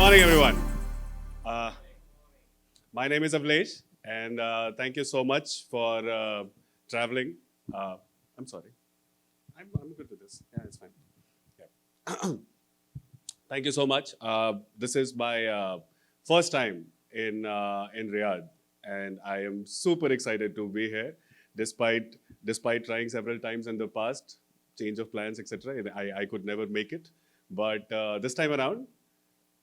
morning, everyone. Uh, my name is Avlesh, and thank you so much for traveling. I'm sorry. I'm good with this. Yeah, it's fine. Yeah. Thank you so much. This is my first time in Riyadh, and I am super excited to be here, despite trying several times in the past, change of plans, etc. I could never make it, but this time around,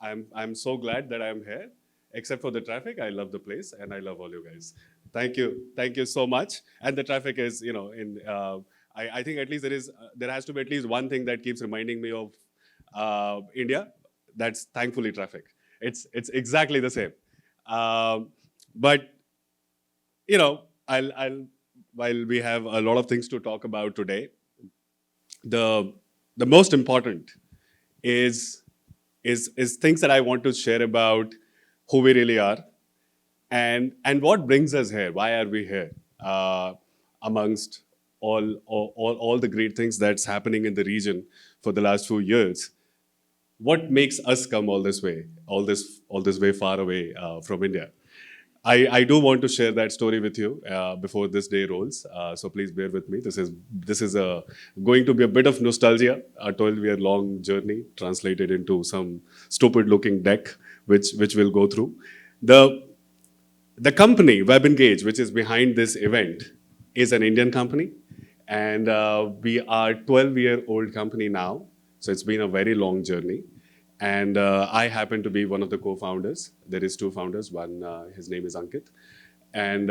I'm so glad that I'm here. Except for the traffic, I love the place and I love all you guys. Thank you so much. And the traffic is, I think at least there has to be at least one thing that keeps reminding me of India. That's thankfully traffic. It's exactly the same. Um, but I'll while we have a lot of things to talk about today, the the most important is is things that I want to share about who we really are and what brings us here. Why are we here? Amongst all the great things that's happening in the region for the last few years, what makes us come all this way, all this way far away from India? I do want to share that story with you before this day rolls. So please bear with me. This is going to be a bit of nostalgia, a 12-year long journey translated into some stupid-looking deck, which we'll go through. The the company WebEngage, which is behind this event, is an Indian company, and we are 12-year-old company now. So it's been a very long journey. And I happen to be one of the co-founders. There is two founders. One, his name is Ankit. And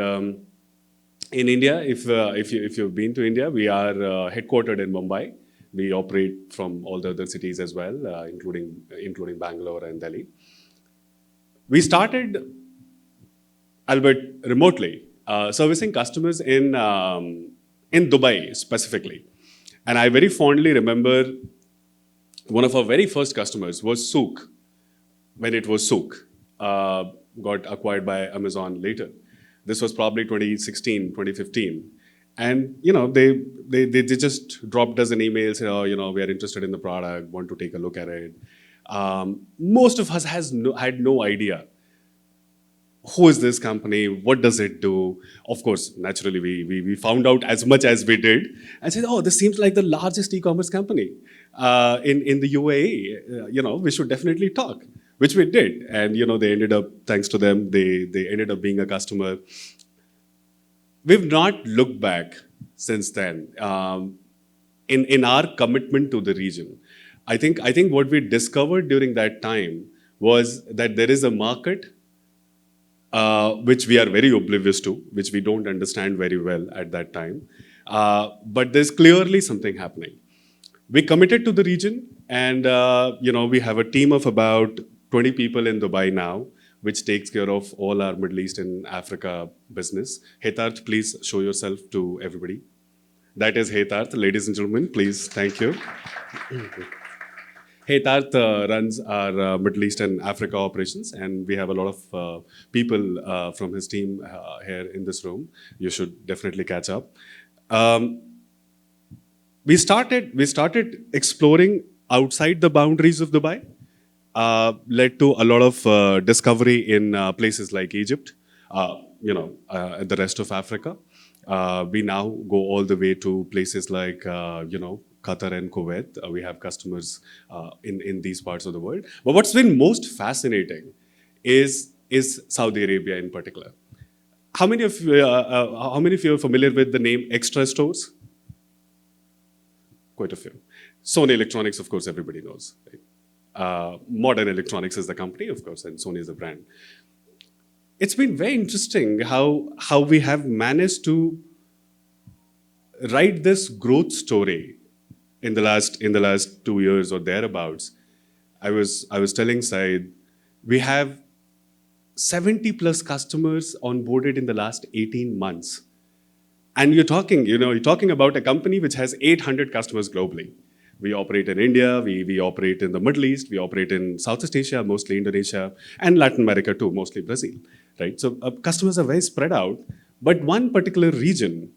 in India, if you've been to India, we are headquartered in Mumbai. We operate from all the other cities as well, including Bangalore and Delhi. We started, albeit remotely, servicing customers in Dubai specifically. And I very fondly remember one of our very first customers was Souk, when it was Souk, got acquired by Amazon later. This was probably 2016, 2015. And, they just dropped us an email, said, oh, we are interested in the product, want to take a look at it. Most of us had no idea who is this company, what does it do. Of course, naturally, we found out as much as we did and said, oh, this seems like the largest e-commerce company in the UAE. We should definitely talk, which we did. And they ended up, thanks to them, they ended up being a customer. We've not looked back since then in our commitment to the region. I think what we discovered during that time was that there is a market which we are very oblivious to, which we don't understand very well at that time. But there's clearly something happening. We committed to the region, and we have a team of about 20 people in Dubai now, which takes care of all our Middle East and Africa business. Hetarth, please show yourself to everybody. That is Hetarth, ladies and gentlemen. Please, thank you. Hetarth runs our Middle East and Africa operations, and we have a lot of people from his team here in this room. You should definitely catch up. We started exploring outside the boundaries of Dubai, led to a lot of discovery in places like Egypt, the rest of Africa. We now go all the way to places like, Qatar and Kuwait. We have customers in these parts of the world. But what's been most fascinating is Saudi Arabia in particular. How many of you are familiar with the name Extra Stores? Quite a few. Sony Electronics, of course, everybody knows. Right? Modern Electronics is the company, of course, and Sony is the brand. It's been very interesting how we have managed to write this growth story in the last 2 years or thereabouts. I was telling Said, we have 70 plus customers onboarded in the last 18 months. And you're talking about a company which has 800 customers globally. We operate in India, we operate in the Middle East, we operate in Southeast Asia, mostly Indonesia, and Latin America too, mostly Brazil, right? So customers are very spread out, but one particular region,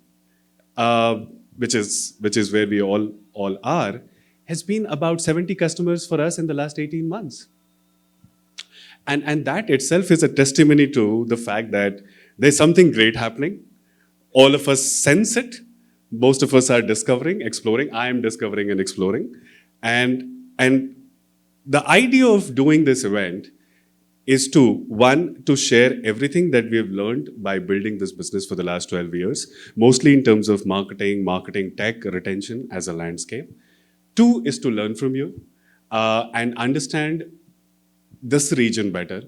which is where we all are, has been about 70 customers for us in the last 18 months. And that itself is a testimony to the fact that there's something great happening. All of us sense it. Most of us are discovering, exploring. I am discovering and exploring. And the idea of doing this event is to, one, to share everything that we have learned by building this business for the last 12 years, mostly in terms of marketing tech, retention as a landscape. Two is to learn from you and understand this region better,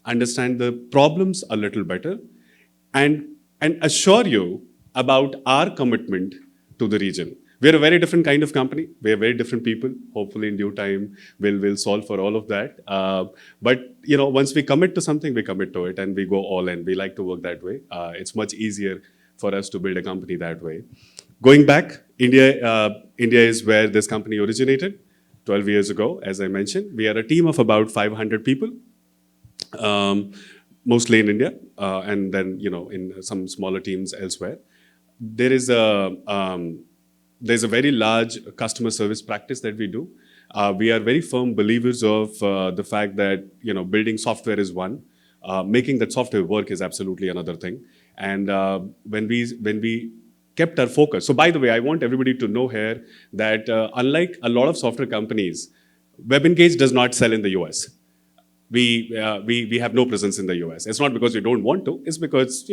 understand the problems a little better, and assure you about our commitment to the region. We're a very different kind of company. We're very different people. Hopefully, in due time, we'll solve for all of that. But once we commit to something, we commit to it, and we go all in. We like to work that way. It's much easier for us to build a company that way. Going back, India is where this company originated 12 years ago, as I mentioned. We are a team of about 500 people, mostly in India, and then in some smaller teams elsewhere. There's a very large customer service practice that we do. We are very firm believers of the fact that building software is one, making that software work is absolutely another thing. And when we kept our focus. So by the way, I want everybody to know here that unlike a lot of software companies, WebEngage does not sell in the US. We have no presence in the US. It's not because we don't want to, it's because,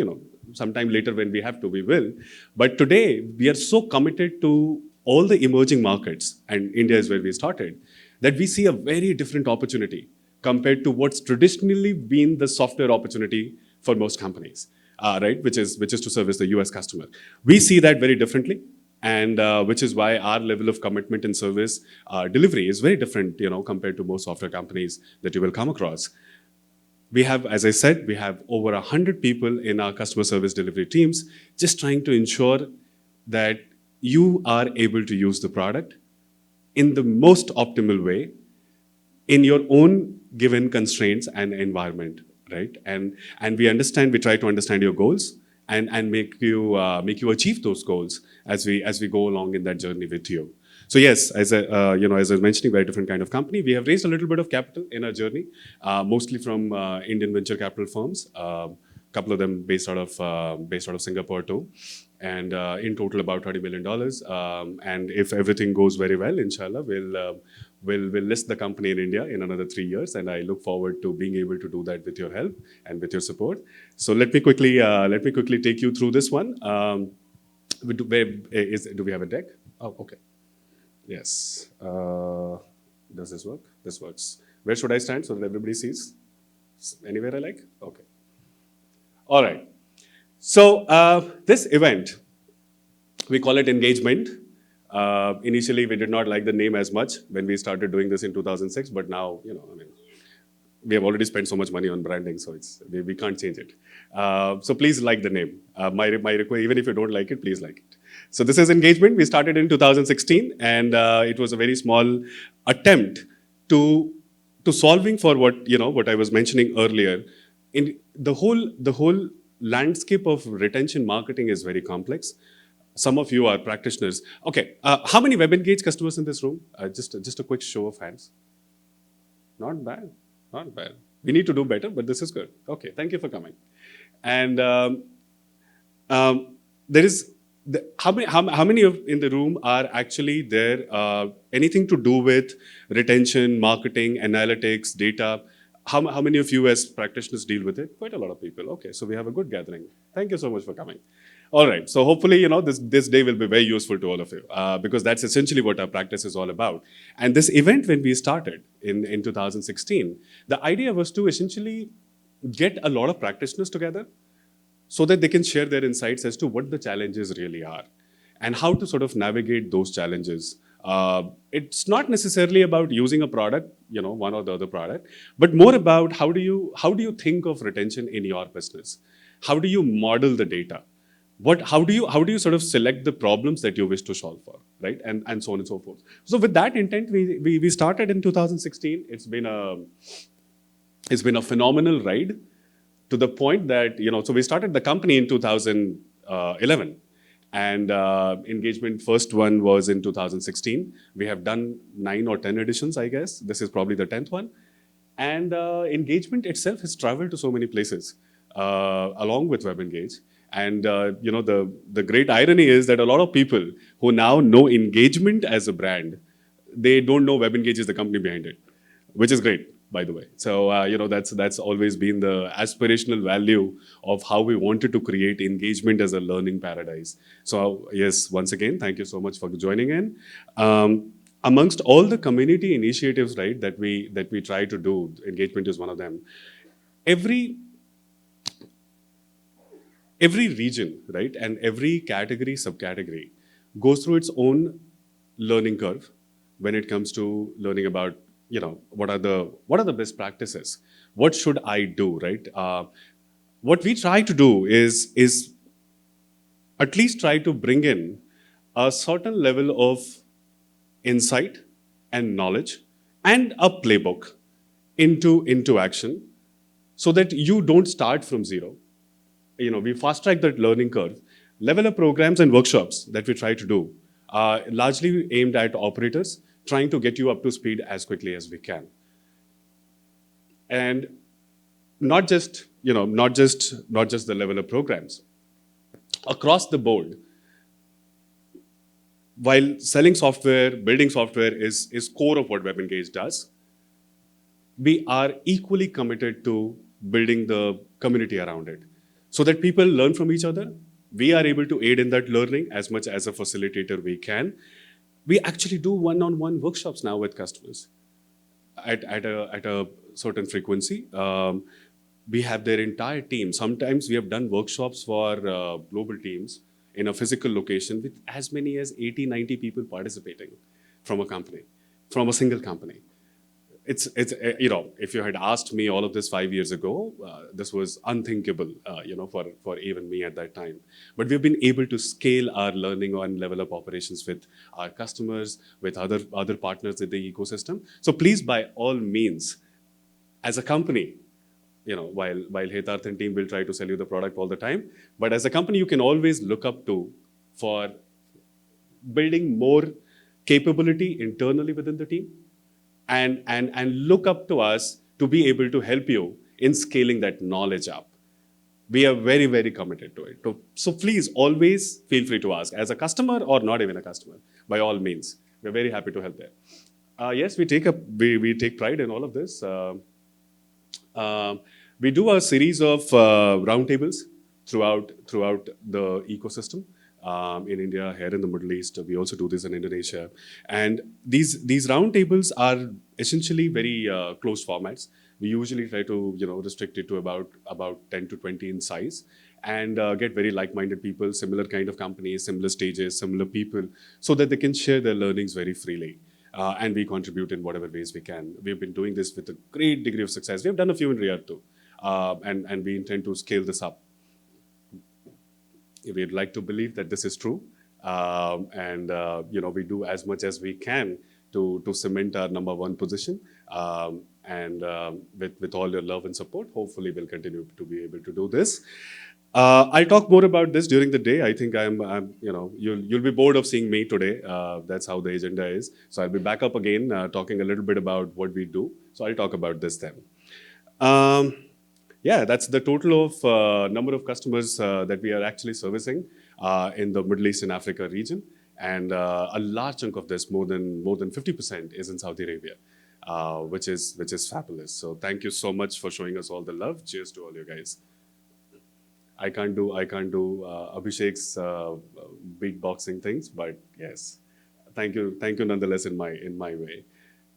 sometime later when we have to, we will. But today, we are so committed to all the emerging markets, and India is where we started, that we see a very different opportunity compared to what's traditionally been the software opportunity for most companies. Right, which is to service the US customer. We see that very differently, and which is why our level of commitment in service delivery is very different, compared to most software companies that you will come across. We have, as I said, we have over 100 people in our customer service delivery teams, just trying to ensure that you are able to use the product in the most optimal way in your own given constraints and environment. Right, and we try to understand your goals and make you achieve those goals as we go along in that journey with you. So yes, as I was mentioning, very different kind of company. We have raised a little bit of capital in our journey, mostly from Indian venture capital firms. A couple of them based out of Singapore too, and in total about $30 million. And if everything goes very well, inshallah, we'll list the company in India in another 3 years, and I look forward to being able to do that with your help and with your support. So let me quickly take you through this one. Do we have a deck? Oh, okay. Yes. Does this work? This works. Where should I stand so that everybody sees? Anywhere I like? Okay. All right. So this event, we call it EngageMint. Initially, we did not like the name as much when we started doing this in 2006, but now, we have already spent so much money on branding, so we can't change it. So please like the name. My request, even if you don't like it, please like it. So this is EngageMint. We started in 2016, and it was a very small attempt to solving for what I was mentioning earlier. In the whole landscape of retention marketing is very complex. Some of you are practitioners. Okay, how many WebEngage customers in this room? Just a quick show of hands. Not bad, not bad. We need to do better, but this is good. Okay, thank you for coming. And there is how many in the room are actually there? Anything to do with retention, marketing, analytics, data? How many of you as practitioners deal with it? Quite a lot of people. Okay, so we have a good gathering. Thank you so much for coming. All right, so hopefully, this day will be very useful to all of you because that's essentially what our practice is all about. And this event, when we started in 2016, the idea was to essentially get a lot of practitioners together so that they can share their insights as to what the challenges really are and how to sort of navigate those challenges. It's not necessarily about using a product, one or the other product, but more about how do you think of retention in your business? How do you model the data? How do you sort of select the problems that you wish to solve for, right? And so on and so forth. So with that intent, we started in 2016. It's been a phenomenal ride to the point that, so we started the company in 2011. And EngageMint first one was in 2016. We have done 9 or 10 editions, I guess. This is probably the 10th one. And engagement itself has traveled to so many places along with WebEngage. And the great irony is that a lot of people who now know engagement as a brand, they don't know WebEngage is the company behind it, which is great, by the way. So that's always been the aspirational value of how we wanted to create engagement as a learning paradise. So yes, once again, thank you so much for joining in. Amongst all the community initiatives, right, that we try to do, engagement is one of them. Every every region, right, and every category, subcategory goes through its own learning curve when it comes to learning about, what are the best practices, what should I do, right? What we try to do is at least try to bring in a certain level of insight and knowledge and a playbook into action so that you don't start from zero. We fast track that learning curve. Level up programs and workshops that we try to do are largely aimed at operators, trying to get you up to speed as quickly as we can. And not just the level up programs. Across the board, while selling software, building software is core of what WebEngage does, we are equally committed to building the community around it so that people learn from each other. We are able to aid in that learning as much as a facilitator we can. We actually do one-on-one workshops now with customers at a certain frequency. We have their entire team. Sometimes we have done workshops for global teams in a physical location with as many as 80, 90 people participating from a company, from a single company. If you had asked me all of this 5 years ago, this was unthinkable, for even me at that time. But we've been able to scale our learning and level up operations with our customers, with other partners in the ecosystem. So please, by all means, as a company, while Hetarth and team will try to sell you the product all the time, but as a company, you can always look up to for building more capability internally within the team, and look up to us to be able to help you in scaling that knowledge up. We are very, very committed to it. So please always feel free to ask as a customer or not even a customer, by all means. We're very happy to help there. Yes, we take pride in all of this. We do a series of roundtables throughout the ecosystem. In India, here in the Middle East, we also do this in Indonesia. And these roundtables are essentially very closed formats. We usually try to restrict it to about 10 to 20 in size, and get very like-minded people, similar kind of companies, similar stages, similar people, so that they can share their learnings very freely. And we contribute in whatever ways we can. We've been doing this with a great degree of success. We've done a few in Riyadh too, and we intend to scale this up. We'd like to believe that this is true, and we do as much as we can to cement our number one position. And with all your love and support, hopefully we'll continue to be able to do this. I'll talk more about this during the day. I think you'll be bored of seeing me today. That's how the agenda is. So I'll be back up again, talking a little bit about what we do. So I'll talk about this then. Yeah, that's the total of number of customers that we are actually servicing in the Middle East and Africa region. And a large chunk of this, more than 50%, is in Saudi Arabia, which is fabulous. So thank you so much for showing us all the love. Cheers to all you guys. I can't do Abhishek's beatboxing things, but yes, thank you nonetheless in my way.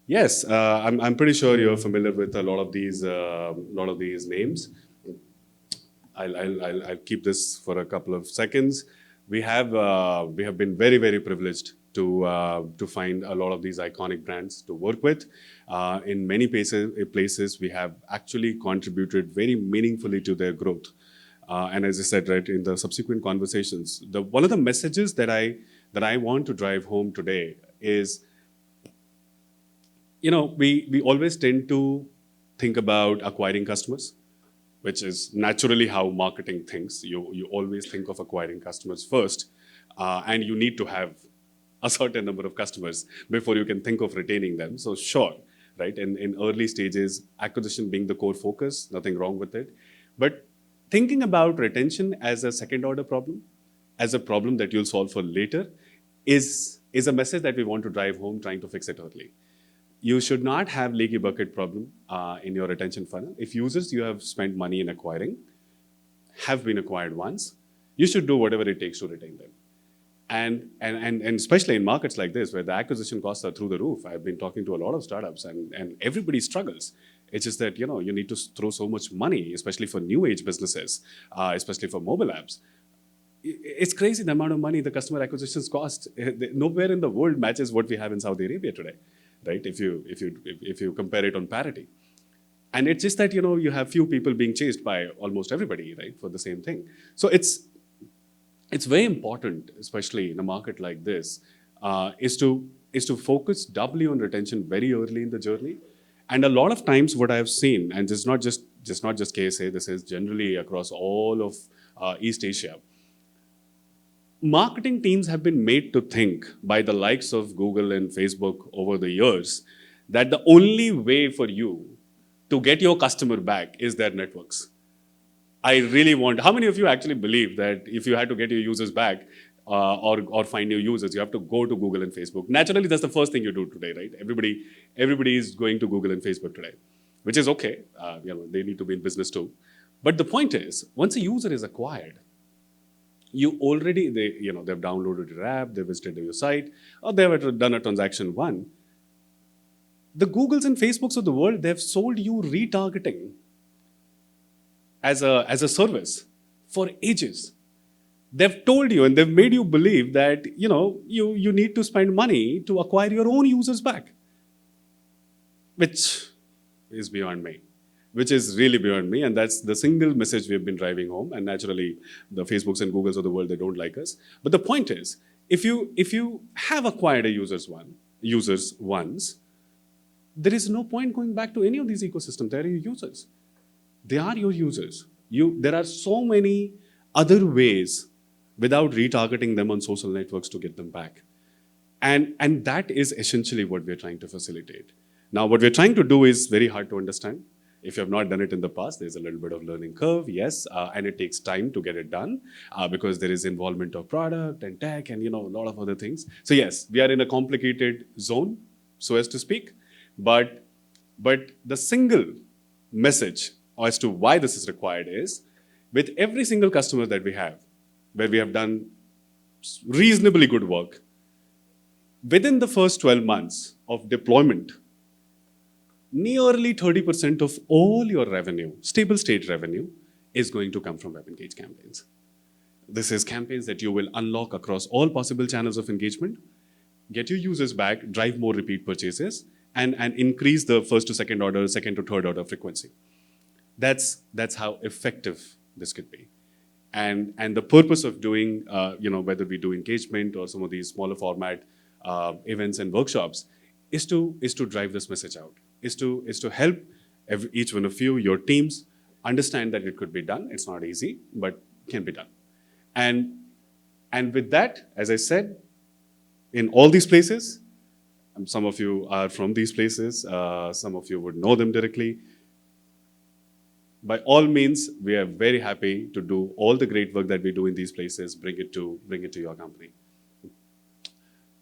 Yes, I'm pretty sure you're familiar with a lot of these names. I'll keep this for a couple of seconds. We have been very, very privileged to find a lot of these iconic brands to work with. In many places we have actually contributed very meaningfully to their growth. And as I said, right, in the subsequent conversations, one of the messages that I want to drive home today is, we always tend to think about acquiring customers, which is naturally how marketing thinks. You always think of acquiring customers first, and you need to have a certain number of customers before you can think of retaining them. So sure, right? In early stages, acquisition being the core focus, nothing wrong with it. But thinking about retention as a second order problem, as a problem that you'll solve for later, is a message that we want to drive home, trying to fix it early. You should not have leaky bucket problem in your retention funnel. If users you have spent money in acquiring have been acquired once, you should do whatever it takes to retain them. And especially in markets like this, where the acquisition costs are through the roof. I've been talking to a lot of startups, and everybody struggles. It's just that, you need to throw so much money, especially for new age businesses, especially for mobile apps. It's crazy the amount of money the customer acquisitions cost. Nowhere in the world matches what we have in Saudi Arabia today, right? If you compare it on parity. And it's just that, you have few people being chased by almost everybody, right, for the same thing. So it's very important, especially in a market like this, is to focus doubly on retention very early in the journey. And a lot of times, what I've seen, and it's not just KSA, this is generally across all of East Asia. Marketing teams have been made to think by the likes of Google and Facebook over the years that the only way for you to get your customer back is their networks. I really want. How many of you actually believe that if you had to get your users back or find new users, you have to go to Google and Facebook? Naturally, that's the first thing you do today, right? Everybody is going to Google and Facebook today, which is okay. They need to be in business too. But the point is, once a user is acquired, they've downloaded your app, they've visited your site, or they've done a transaction one. The Googles and Facebooks of the world, they've sold you retargeting as a service for ages. They've told you and they've made you believe that you need to spend money to acquire your own users back, which is beyond me. Which is really beyond me, and that's the single message we've been driving home. And naturally, the Facebooks and Googles of the world, they don't like us. But the point is, if you have acquired a users once, there is no point going back to any of these ecosystems. They are your users. They are your users. There are so many other ways without retargeting them on social networks to get them back. And that is essentially what we're trying to facilitate. Now, what we're trying to do is very hard to understand. If you have not done it in the past, there's a little bit of learning curve, yes, and it takes time to get it done because there is involvement of product and tech and a lot of other things. So yes, we are in a complicated zone, so as to speak, but the single message as to why this is required is, with every single customer that we have, where we have done reasonably good work, within the first 12 months of deployment, nearly 30% of all your revenue, stable state revenue, is going to come from WebEngage campaigns. This is campaigns that you will unlock across all possible channels of engagement, get your users back, drive more repeat purchases, and increase the first to second order, second to third order frequency. That's how effective this could be. And the purpose of doing, whether we do EngageMint or some of these smaller format events and workshops, is to drive this message out. Is to help each one of you, your teams, understand that it could be done. It's not easy, but can be done. And with that, as I said, in all these places, some of you are from these places, some of you would know them directly. By all means, we are very happy to do all the great work that we do in these places, bring it to your company.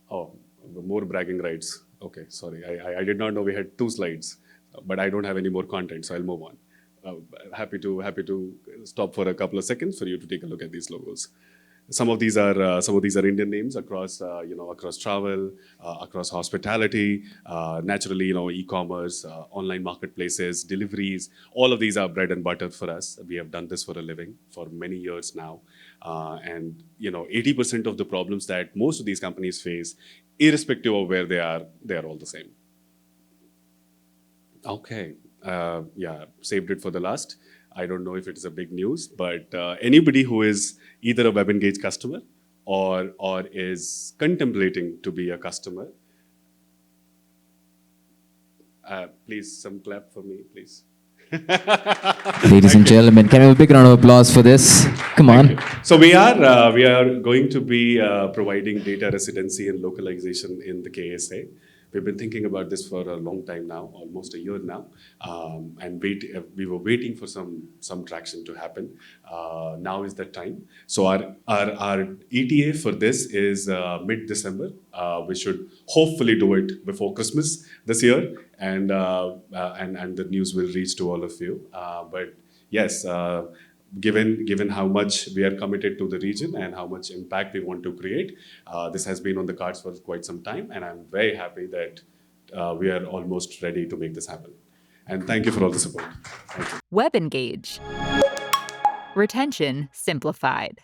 Oh, more bragging rights. Okay, sorry, I did not know we had 2 slides, but I don't have any more content, so I'll move on. Happy to stop for a couple of seconds for you to take a look at these logos. Some of these are Indian names across across travel, across hospitality, naturally e-commerce, online marketplaces, deliveries. All of these are bread and butter for us. We have done this for a living for many years now, and 80% of the problems that most of these companies face, irrespective of where they are all the same. Okay, yeah, saved it for the last. I don't know if it is a big news, but anybody who is either a WebEngage customer or is contemplating to be a customer, please, some clap for me, please. Ladies and gentlemen, can we have a big round of applause for this? Come on. So we are going to be providing data residency and localization in the KSA. we've been thinking about this for a long time now, almost a year now, and we were waiting for some traction to happen. Now is the time. So our ETA for this is mid-December. We should hopefully do it before Christmas this year, and the news will reach to all of you. But yes. Given how much we are committed to the region and how much impact we want to create, this has been on the cards for quite some time, and I'm very happy that we are almost ready to make this happen. And thank you for all the support. Thank you. WebEngage. Retention simplified.